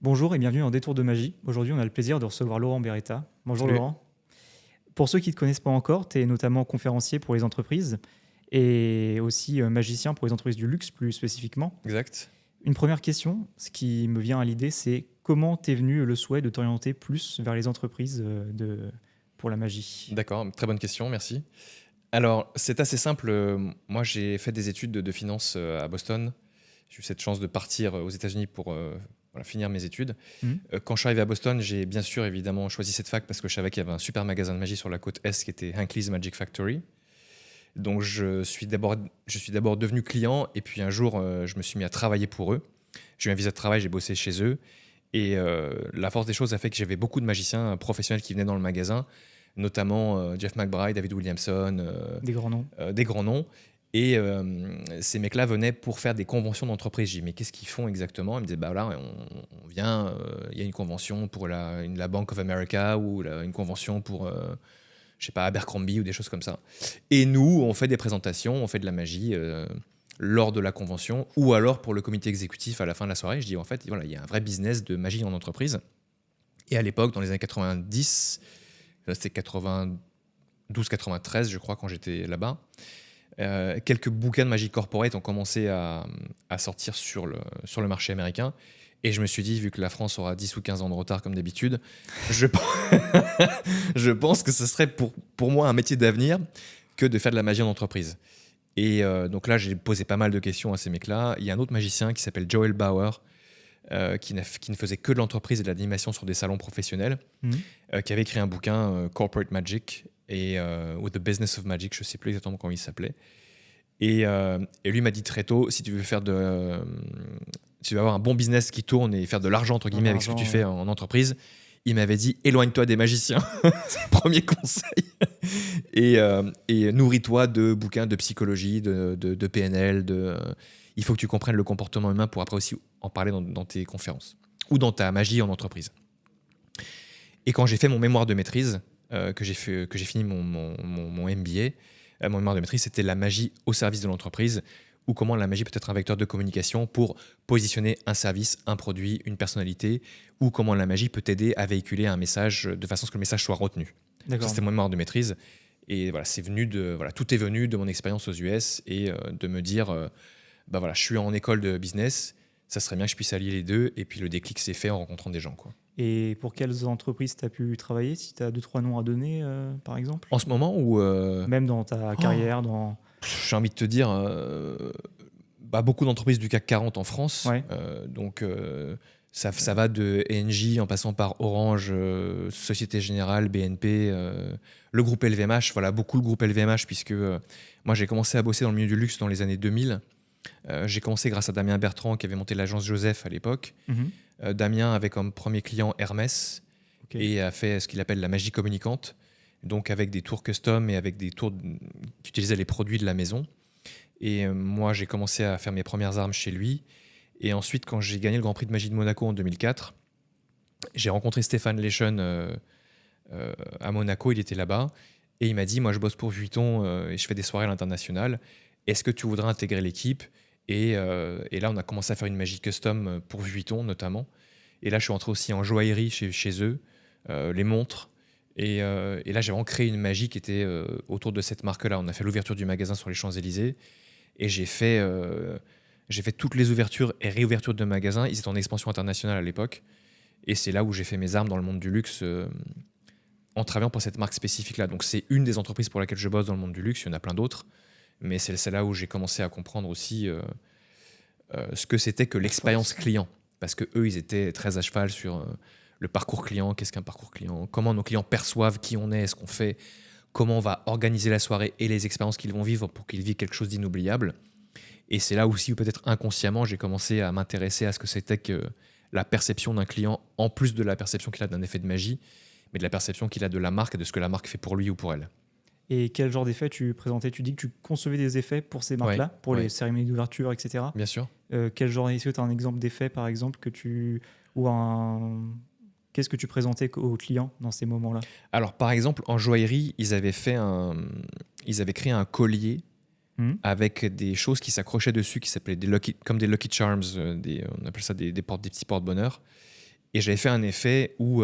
Bonjour et bienvenue dans Détour de magie. Aujourd'hui, on a le plaisir de recevoir Laurent Beretta. Bonjour Salut. Laurent. Pour ceux qui ne te connaissent pas encore, tu es notamment conférencier pour les entreprises et aussi magicien pour les entreprises du luxe plus spécifiquement. Exact. Une première question, ce qui me vient à l'idée, c'est comment t'es venu le souhait de t'orienter plus vers les entreprises pour la magie? D'accord, très bonne question, merci. Alors, c'est assez simple. Moi, j'ai fait des études de finance à Boston. J'ai eu cette chance de partir aux États-Unis pour voilà, finir mes études. Hmm. Quand je suis arrivé à Boston, j'ai bien sûr évidemment choisi cette fac parce que je savais qu'il y avait un super magasin de magie sur la côte Est qui était Hinckley's Magic Factory. Donc, je suis d'abord devenu client et puis un jour, je me suis mis à travailler pour eux. J'ai eu un visa de travail, j'ai bossé chez eux. Et la force des choses a fait que j'avais beaucoup de magiciens professionnels qui venaient dans le magasin, notamment Jeff McBride, David Williamson, Des grands noms. des grands noms. Et ces mecs-là venaient pour faire des conventions d'entreprise. J'ai dit, mais qu'est-ce qu'ils font exactement? Ils me disaient, bah là, on vient, il y a une convention pour la Bank of America ou une convention pour, je sais pas, Abercrombie ou des choses comme ça. Et nous, on fait des présentations, on fait de la magie lors de la convention ou alors pour le comité exécutif à la fin de la soirée. Je dis, en fait, voilà, il y a un vrai business de magie en entreprise. Et à l'époque, dans les années 90, là, c'était 92-93, je crois, quand j'étais là-bas, quelques bouquins de magie corporate ont commencé à sortir sur le marché américain. Et je me suis dit, vu que la France aura 10 ou 15 ans de retard comme d'habitude, je, je pense que ce serait pour moi un métier d'avenir que de faire de la magie en entreprise. Et donc là, j'ai posé pas mal de questions à ces mecs-là. Il y a un autre magicien qui s'appelle Joel Bauer, qui ne faisait que de l'entreprise et de l'animation sur des salons professionnels, Hmm. qui avait écrit un bouquin, Corporate Magic, ou The Business of Magic, je ne sais plus exactement comment il s'appelait. Et lui m'a dit très tôt, si tu veux tu veux avoir un bon business qui tourne et faire de l'argent entre guillemets avec ce que tu fais en entreprise, il m'avait dit éloigne-toi des magiciens, c'est le premier conseil, et nourris-toi de bouquins de psychologie, de PNL, il faut que tu comprennes le comportement humain pour après aussi en parler dans tes conférences ou dans ta magie en entreprise. Et quand j'ai fait mon mémoire de maîtrise, que j'ai fini mon MBA, mon mémoire de maîtrise, c'était la magie au service de l'entreprise, ou comment la magie peut être un vecteur de communication pour positionner un service, un produit, une personnalité, ou comment la magie peut t'aider à véhiculer un message de façon à ce que le message soit retenu. Ça, D'accord. c'était mon mémoire de maîtrise. Et voilà, tout est venu de mon expérience aux US et de me dire, bah voilà, je suis en école de business, ça serait bien que je puisse allier les deux. Et puis le déclic s'est fait en rencontrant des gens, quoi. Et pour quelles entreprises tu as pu travailler, si tu as 2-3 noms à donner, par exemple? En ce moment où Même dans ta carrière, dans... j'ai envie de te dire, beaucoup d'entreprises du CAC 40 en France. Ouais. Donc, ça va de ENGIE en passant par Orange, Société Générale, BNP, le groupe LVMH. Voilà, beaucoup le groupe LVMH, puisque moi, j'ai commencé à bosser dans le milieu du luxe dans les années 2000. J'ai commencé grâce à Damien Bertrand, qui avait monté l'agence Joseph à l'époque. Mhm. Damien avait comme premier client Hermès, Ok. et a fait ce qu'il appelle la magie communicante, donc avec des tours custom et avec des tours qui utilisaient les produits de la maison. Et moi, j'ai commencé à faire mes premières armes chez lui. Et ensuite, quand j'ai gagné le Grand Prix de magie de Monaco en 2004, j'ai rencontré Stéphane Leschen à Monaco. Il était là-bas. Et il m'a dit, moi, je bosse pour Vuitton et je fais des soirées à l'international. Est-ce que tu voudrais intégrer l'équipe? Et là, on a commencé à faire une magie custom pour Vuitton, notamment. Et là, je suis entré aussi en joaillerie chez eux, les montres. Et là, j'ai vraiment créé une magie qui était autour de cette marque-là. On a fait l'ouverture du magasin sur les Champs-Élysées. Et j'ai fait toutes les ouvertures et réouvertures de magasins. Ils étaient en expansion internationale à l'époque. Et c'est là où j'ai fait mes armes dans le monde du luxe, en travaillant pour cette marque spécifique-là. Donc c'est une des entreprises pour laquelle je bosse dans le monde du luxe. Il y en a plein d'autres. Mais c'est là où j'ai commencé à comprendre aussi ce que c'était que l'expérience client. Parce que eux, ils étaient très à cheval sur le parcours client. Qu'est-ce qu'un parcours client? Comment nos clients perçoivent qui on est, ce qu'on fait, comment on va organiser la soirée et les expériences qu'ils vont vivre pour qu'ils vivent quelque chose d'inoubliable. Et c'est là aussi où peut-être inconsciemment, j'ai commencé à m'intéresser à ce que c'était que la perception d'un client, en plus de la perception qu'il a d'un effet de magie, mais de la perception qu'il a de la marque et de ce que la marque fait pour lui ou pour elle. Et quel genre d'effets tu présentais? Tu dis que tu concevais des effets pour ces Ouais, marques-là, pour les ouais, cérémonies d'ouverture, etc. bien sûr. Quel genre, est-ce que tu as un exemple d'effet, par exemple, ou un... Qu'est-ce que tu présentais aux clients dans ces moments-là? Alors, par exemple, en joaillerie, ils avaient créé un collier Mhm. avec des choses qui s'accrochaient dessus, qui s'appelaient comme des Lucky Charms, on appelle ça des petits porte-bonheur. Et j'avais fait un effet où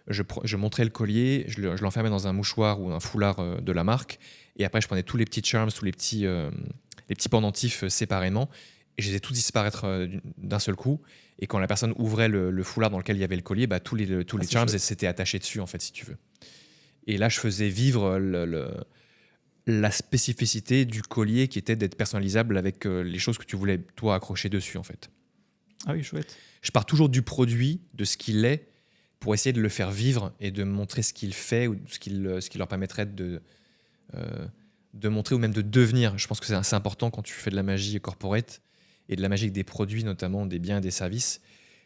je montrais le collier, je l'enfermais dans un mouchoir ou un foulard de la marque, et après je prenais tous les petits charms, tous les petits pendentifs séparément, et je les ai tous disparaître d'un seul coup. Et quand la personne ouvrait le foulard dans lequel il y avait le collier, tous les C'est charms chouette. s'étaient attachés dessus, en fait, si tu veux. Et là, je faisais vivre la spécificité du collier qui était d'être personnalisable avec les choses que tu voulais, toi, accrocher dessus, en fait. Ah oui, chouette. Je pars toujours du produit, de ce qu'il est, pour essayer de le faire vivre et de montrer ce qu'il fait ou ce qui leur permettrait de montrer ou même de devenir. Je pense que c'est assez important quand tu fais de la magie corporate et de la magie avec des produits, notamment des biens et des services.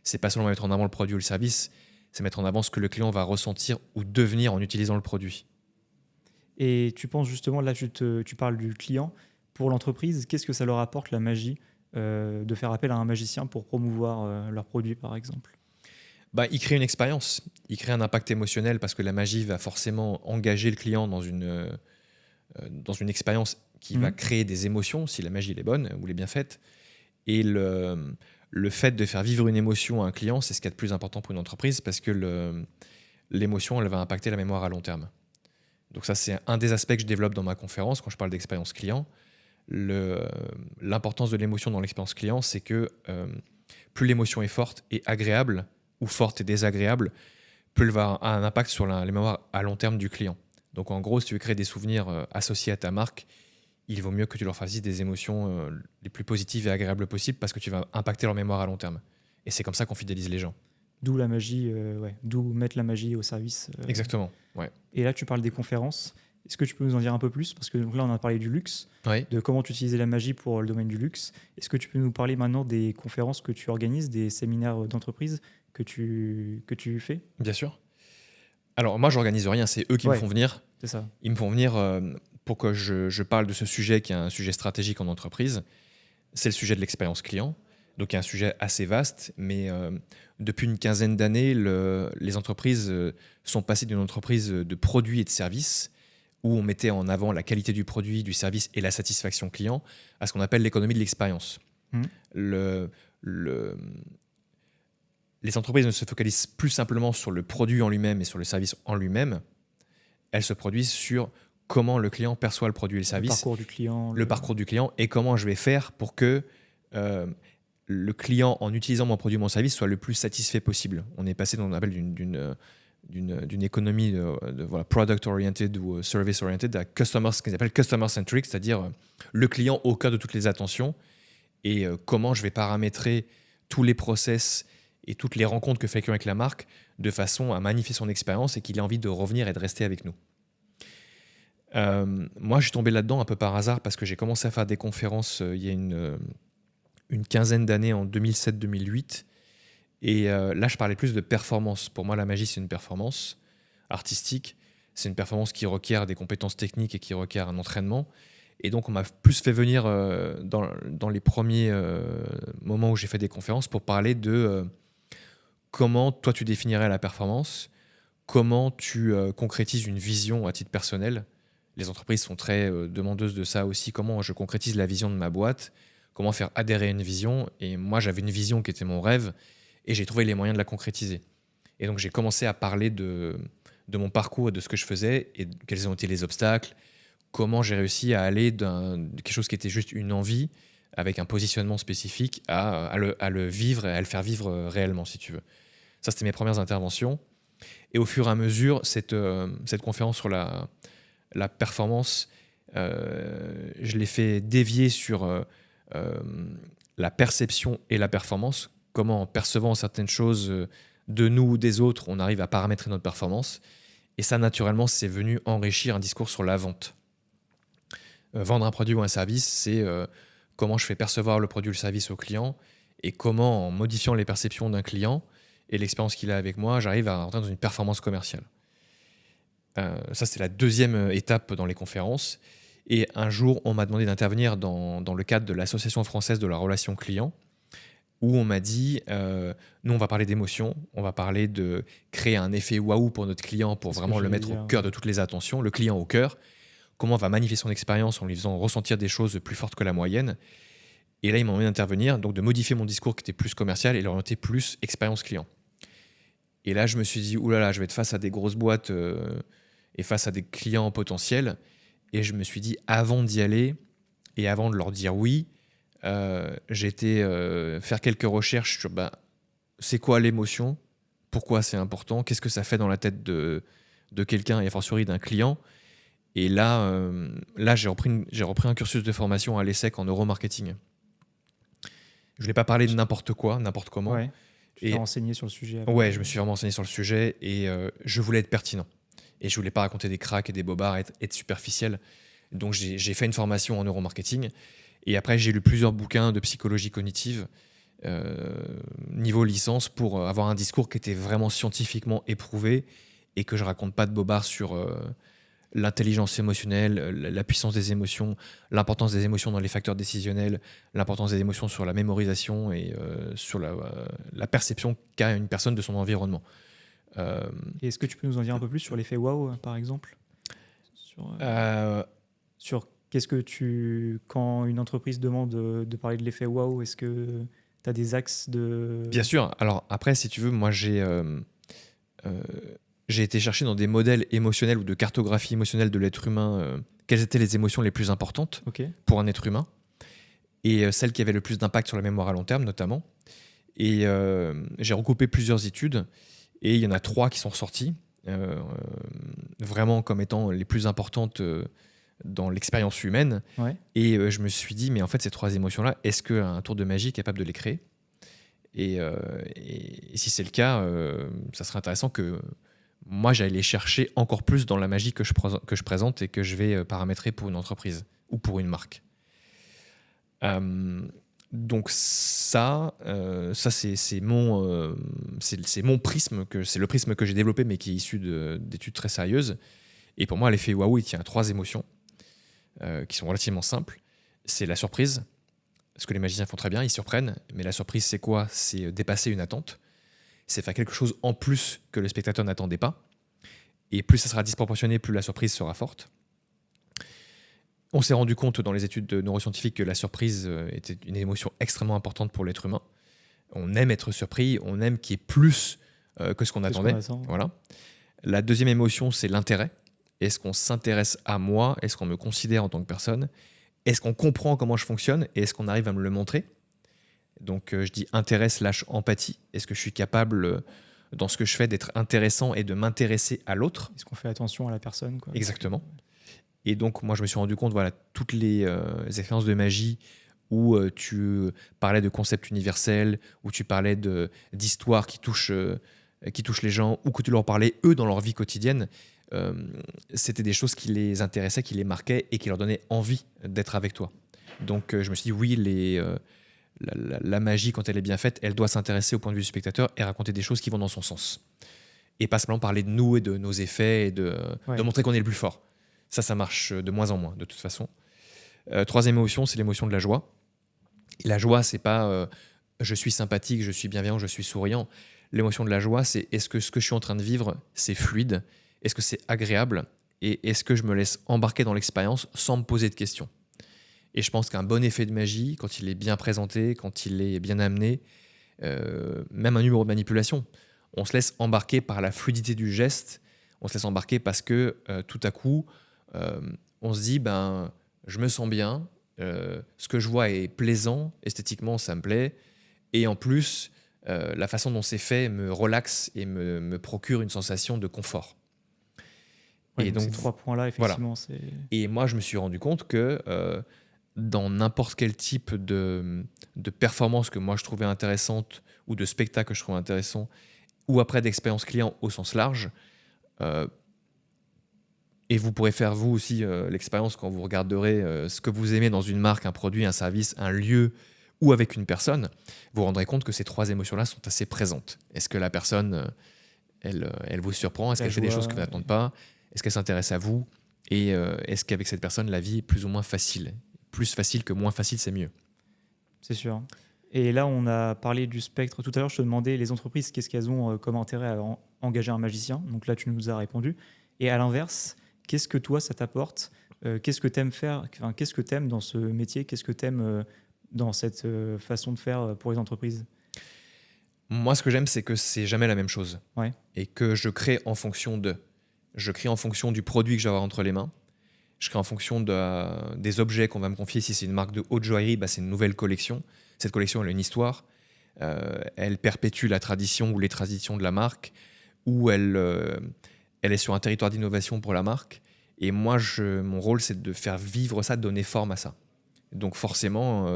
C'est pas seulement mettre en avant le produit ou le service, c'est mettre en avant ce que le client va ressentir ou devenir en utilisant le produit. Et tu penses justement, là, tu parles du client. Pour l'entreprise, qu'est-ce que ça leur apporte, la magie, de faire appel à un magicien pour promouvoir leurs produits, par exemple? Il crée une expérience, il crée un impact émotionnel parce que la magie va forcément engager le client dans une expérience qui va créer des émotions, si la magie elle est bonne ou elle est bien faite. Et le fait de faire vivre une émotion à un client, c'est ce qui est le plus important pour une entreprise parce que l'émotion, elle va impacter la mémoire à long terme. Donc ça, c'est un des aspects que je développe dans ma conférence quand je parle d'expérience client. L'importance de l'émotion dans l'expérience client, c'est que plus l'émotion est forte et agréable, ou forte et désagréable, plus elle va avoir un impact sur les mémoires à long terme du client. Donc en gros, si tu veux créer des souvenirs associés à ta marque, il vaut mieux que tu leur fasses des émotions les plus positives et agréables possibles parce que tu vas impacter leur mémoire à long terme. Et c'est comme ça qu'on fidélise les gens. D'où la magie, d'où mettre la magie au service. Exactement, ouais. Et là, tu parles des conférences. Est-ce que tu peux nous en dire un peu plus? Parce que donc là, on a parlé du luxe, Ouais. de comment tu utilisais la magie pour le domaine du luxe. Est-ce que tu peux nous parler maintenant des conférences que tu organises, des séminaires d'entreprise que tu fais? Bien sûr. Alors moi, j'organise rien, c'est eux qui me font venir. C'est ça. Ils me font venir pour que je parle de ce sujet qui est un sujet stratégique en entreprise. C'est le sujet de l'expérience client. Donc, il y a un sujet assez vaste, mais depuis une quinzaine d'années, les entreprises sont passées d'une entreprise de produits et de services, où on mettait en avant la qualité du produit, du service et la satisfaction client, à ce qu'on appelle l'économie de l'expérience. Le, les entreprises ne se focalisent plus simplement sur le produit en lui-même et sur le service en lui-même. Elles se produisent sur comment le client perçoit le produit et le service, parcours du client, le parcours du client, et comment je vais faire pour que le client, en utilisant mon produit ou mon service, soit le plus satisfait possible. On est passé dans ce qu'on appelle d'une économie voilà, product-oriented ou service-oriented à ce qu'ils appellent customer-centric, c'est-à-dire le client au cœur de toutes les attentions, et comment je vais paramétrer tous les process et toutes les rencontres que fait le client avec la marque de façon à magnifier son expérience et qu'il ait envie de revenir et de rester avec nous. Moi, je suis tombé là-dedans un peu par hasard parce que j'ai commencé à faire des conférences il y a une quinzaine d'années, en 2007-2008. Et là, je parlais plus de performance. Pour moi, la magie, c'est une performance artistique. C'est une performance qui requiert des compétences techniques et qui requiert un entraînement. Et donc, on m'a plus fait venir dans les premiers moments où j'ai fait des conférences pour parler de comment toi, tu définirais la performance, comment tu concrétises une vision à titre personnel. Les entreprises sont très demandeuses de ça aussi. Comment je concrétise la vision de ma boîte, comment faire adhérer à une vision. Et moi, j'avais une vision qui était mon rêve et j'ai trouvé les moyens de la concrétiser. Et donc, j'ai commencé à parler de mon parcours et de ce que je faisais et quels ont été les obstacles, comment j'ai réussi à aller de quelque chose qui était juste une envie avec un positionnement spécifique à le vivre et à le faire vivre réellement, si tu veux. Ça, c'était mes premières interventions. Et au fur et à mesure, cette conférence sur la performance, je l'ai fait dévier sur la perception et la performance. Comment, en percevant certaines choses de nous ou des autres, on arrive à paramétrer notre performance. Et ça, naturellement, c'est venu enrichir un discours sur la vente. Vendre un produit ou un service, c'est comment je fais percevoir le produit ou le service au client et comment, en modifiant les perceptions d'un client et l'expérience qu'il a avec moi, j'arrive à rentrer dans une performance commerciale. Ça, c'était la deuxième étape dans les conférences. Et un jour, on m'a demandé d'intervenir dans le cadre de l'Association française de la relation client, où on m'a dit, nous, on va parler d'émotion, on va parler de créer un effet waouh pour notre client, pour vraiment le mettre au cœur de toutes les attentions, le client au cœur, comment on va magnifier son expérience en lui faisant ressentir des choses plus fortes que la moyenne. Et là, ils m'ont demandé d'intervenir, donc de modifier mon discours qui était plus commercial et l'orienter plus expérience client. Et là, je me suis dit, oulala, je vais être face à des grosses boîtes et face à des clients potentiels. Et je me suis dit, avant d'y aller et avant de leur dire oui, j'ai été faire quelques recherches sur c'est quoi l'émotion, pourquoi c'est important, qu'est-ce que ça fait dans la tête de quelqu'un et a fortiori d'un client. Et là j'ai repris un cursus de formation à l'ESSEC en neuromarketing. Je ne voulais pas parler de n'importe quoi, n'importe comment. Ouais. Tu t'es Et renseigné sur le sujet avant. ouais, je me suis vraiment renseigné sur le sujet et je voulais être pertinent. Et je voulais pas raconter des cracks et des bobards, être superficiel. Donc j'ai fait une formation en neuromarketing. Et après, j'ai lu plusieurs bouquins de psychologie cognitive niveau licence pour avoir un discours qui était vraiment scientifiquement éprouvé et que je raconte pas de bobards sur l'intelligence émotionnelle, la puissance des émotions, l'importance des émotions dans les facteurs décisionnels, l'importance des émotions sur la mémorisation et sur la perception qu'a une personne de son environnement. Et est-ce que tu peux nous en dire un peu plus sur l'effet waouh, par exemple, sur qu'est-ce que quand une entreprise demande de parler de l'effet waouh, est-ce que tu as des axes de... Bien sûr. Alors après, si tu veux, moi j'ai été chercher dans des modèles émotionnels ou de cartographie émotionnelle de l'être humain quelles étaient les émotions les plus importantes pour un être humain et celles qui avaient le plus d'impact sur la mémoire à long terme notamment. Et j'ai recoupé plusieurs études et il y en a 3 qui sont ressorties vraiment comme étant les plus importantes dans l'expérience humaine. Ouais. Et je me suis dit, mais en fait, ces 3 émotions-là, est-ce qu'un tour de magie est capable de les créer ? Et si c'est le cas, ça serait intéressant que moi, j'aille les chercher encore plus dans la magie que je présente et que je vais paramétrer pour une entreprise ou pour une marque. Donc ça c'est mon prisme, c'est le prisme que j'ai développé, mais qui est issu d'études très sérieuses. Et pour moi, l'effet waouh, il tient à 3 émotions qui sont relativement simples. C'est la surprise, ce que les magiciens font très bien, ils surprennent. Mais la surprise, c'est quoi ? C'est dépasser une attente. C'est faire quelque chose en plus que le spectateur n'attendait pas. Et plus ça sera disproportionné, plus la surprise sera forte. On s'est rendu compte dans les études neuroscientifiques que la surprise était une émotion extrêmement importante pour l'être humain. On aime être surpris, on aime qu'il y ait plus que ce qu'on attendait. Voilà. La deuxième émotion, c'est l'intérêt. Est-ce qu'on s'intéresse à moi ? Est-ce qu'on me considère en tant que personne ? Est-ce qu'on comprend comment je fonctionne ? Et est-ce qu'on arrive à me le montrer ? Donc je dis intérêt / empathie. Est-ce que je suis capable, dans ce que je fais, d'être intéressant et de m'intéresser à l'autre ? Est-ce qu'on fait attention à la personne, quoi ? Exactement. Et donc moi je me suis rendu compte, voilà, toutes les expériences de magie où tu parlais de concepts universels, où tu parlais d'histoires qui touchent les gens, ou que tu leur parlais eux dans leur vie quotidienne, c'était des choses qui les intéressaient, qui les marquaient et qui leur donnaient envie d'être avec toi. Donc je me suis dit oui, la magie, quand elle est bien faite, elle doit s'intéresser au point de vue du spectateur et raconter des choses qui vont dans son sens. Et pas simplement parler de nous et de nos effets et de montrer qu'on est le plus fort. Ça marche de moins en moins, de toute façon. Troisième émotion, c'est l'émotion de la joie. Et la joie, c'est pas je suis sympathique, je suis bienveillant, je suis souriant. L'émotion de la joie, c'est est-ce que ce que je suis en train de vivre, c'est fluide ? Est-ce que c'est agréable ? Et est-ce que je me laisse embarquer dans l'expérience sans me poser de questions ? Et je pense qu'un bon effet de magie, quand il est bien présenté, quand il est bien amené, même un numéro de manipulation, on se laisse embarquer par la fluidité du geste, on se laisse embarquer parce que tout à coup, on se dit, je me sens bien, ce que je vois est plaisant, esthétiquement ça me plaît, et en plus, la façon dont c'est fait me relaxe et me procure une sensation de confort. Ouais, et donc ces 3 points-là, effectivement, voilà. Et moi, je me suis rendu compte que dans n'importe quel type de performance que moi je trouvais intéressante ou de spectacle que je trouvais intéressant, ou après d'expérience client au sens large, et vous pourrez faire vous aussi l'expérience quand vous regarderez ce que vous aimez dans une marque, un produit, un service, un lieu ou avec une personne, vous vous rendrez compte que ces 3 émotions-là sont assez présentes. Est-ce que la personne, elle vous surprend ? Est-ce qu'elle fait des choses que vous n'attendez pas ? Est-ce qu'elle s'intéresse à vous ? Et est-ce qu'avec cette personne, la vie est plus ou moins facile ? Plus facile que moins facile, c'est mieux. C'est sûr. Et là, on a parlé du spectre. Tout à l'heure, je te demandais, les entreprises, qu'est-ce qu'elles ont comme intérêt à engager un magicien ? Donc là, tu nous as répondu. Et à l'inverse, qu'est-ce que toi, ça t'apporte ? Qu'est-ce que tu aimes faire ? Enfin, qu'est-ce que tu aimes dans ce métier ? Qu'est-ce que tu aimes dans cette façon de faire pour les entreprises ? Moi, ce que j'aime, c'est que c'est jamais la même chose. Ouais. Et que je crée en fonction de. Je crée en fonction du produit que je vais avoir entre les mains. Je crée en fonction des objets qu'on va me confier. Si c'est une marque de haute joaillerie, bah, c'est une nouvelle collection. Cette collection, elle a une histoire. Elle perpétue la tradition ou les traditions de la marque, ou elle est sur un territoire d'innovation pour la marque. Et moi, mon rôle, c'est de faire vivre ça, de donner forme à ça. Donc forcément,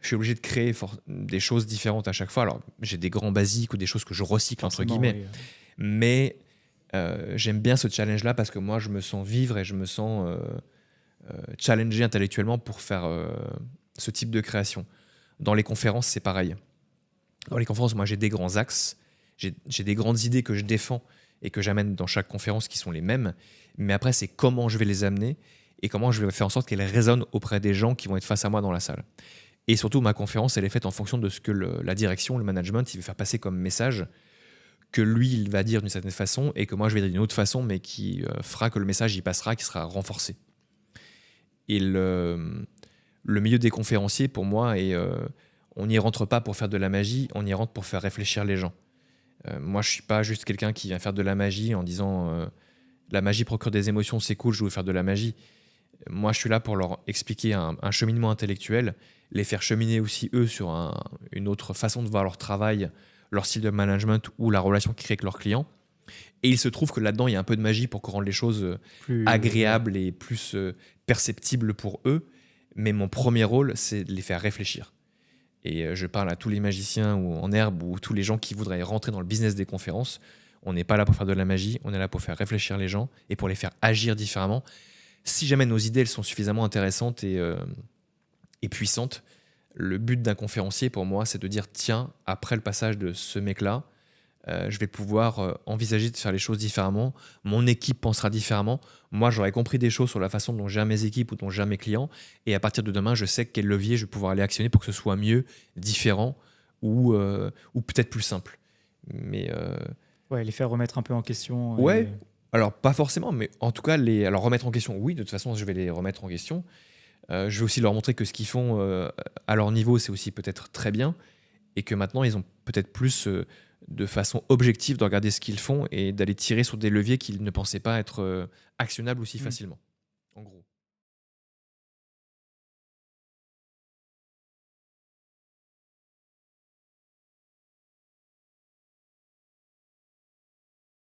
je suis obligé de créer des choses différentes à chaque fois. Alors, j'ai des grands basiques ou des choses que je recycle, entre guillemets. Oui. Mais j'aime bien ce challenge-là parce que moi, je me sens vivre et je me sens challenger intellectuellement pour faire ce type de création. Dans les conférences, c'est pareil. Dans les conférences, moi, j'ai des grands axes, j'ai des grandes idées que je défends et que j'amène dans chaque conférence qui sont les mêmes. Mais après, c'est comment je vais les amener et comment je vais faire en sorte qu'elles résonnent auprès des gens qui vont être face à moi dans la salle. Et surtout, ma conférence, elle est faite en fonction de ce que la direction, le management, il veut faire passer comme message, que lui, il va dire d'une certaine façon et que moi, je vais dire d'une autre façon, mais qui fera que le message y passera, qui sera renforcé. Et le milieu des conférenciers, pour moi, on n'y rentre pas pour faire de la magie, on y rentre pour faire réfléchir les gens. Moi, je ne suis pas juste quelqu'un qui vient faire de la magie en disant la magie procure des émotions, c'est cool, je veux faire de la magie. Moi, je suis là pour leur expliquer un cheminement intellectuel, les faire cheminer aussi, eux, sur une autre façon de voir leur travail, leur style de management ou la relation qu'ils créent avec leurs clients. Et il se trouve que là-dedans, il y a un peu de magie pour rendre les choses plus agréables et plus perceptibles pour eux. Mais mon premier rôle, c'est de les faire réfléchir. Et je parle à tous les magiciens ou en herbe ou tous les gens qui voudraient rentrer dans le business des conférences. On n'est pas là pour faire de la magie, on est là pour faire réfléchir les gens et pour les faire agir différemment. Si jamais nos idées elles sont suffisamment intéressantes et puissantes, le but d'un conférencier pour moi, c'est de dire tiens, après le passage de ce mec-là, je vais pouvoir envisager de faire les choses différemment. Mon équipe pensera différemment. Moi, j'aurais compris des choses sur la façon dont gère mes équipes ou dont gère mes clients. Et à partir de demain, je sais quel levier je vais pouvoir aller actionner pour que ce soit mieux, différent ou peut-être plus simple. Mais ouais, les faire remettre un peu en question. Ouais. Alors, pas forcément, mais en tout cas, alors remettre en question, oui, de toute façon, je vais les remettre en question. Je vais aussi leur montrer que ce qu'ils font à leur niveau, c'est aussi peut-être très bien et que maintenant, ils ont peut-être plus de façon objective de regarder ce qu'ils font et d'aller tirer sur des leviers qu'ils ne pensaient pas être actionnables aussi facilement, en gros.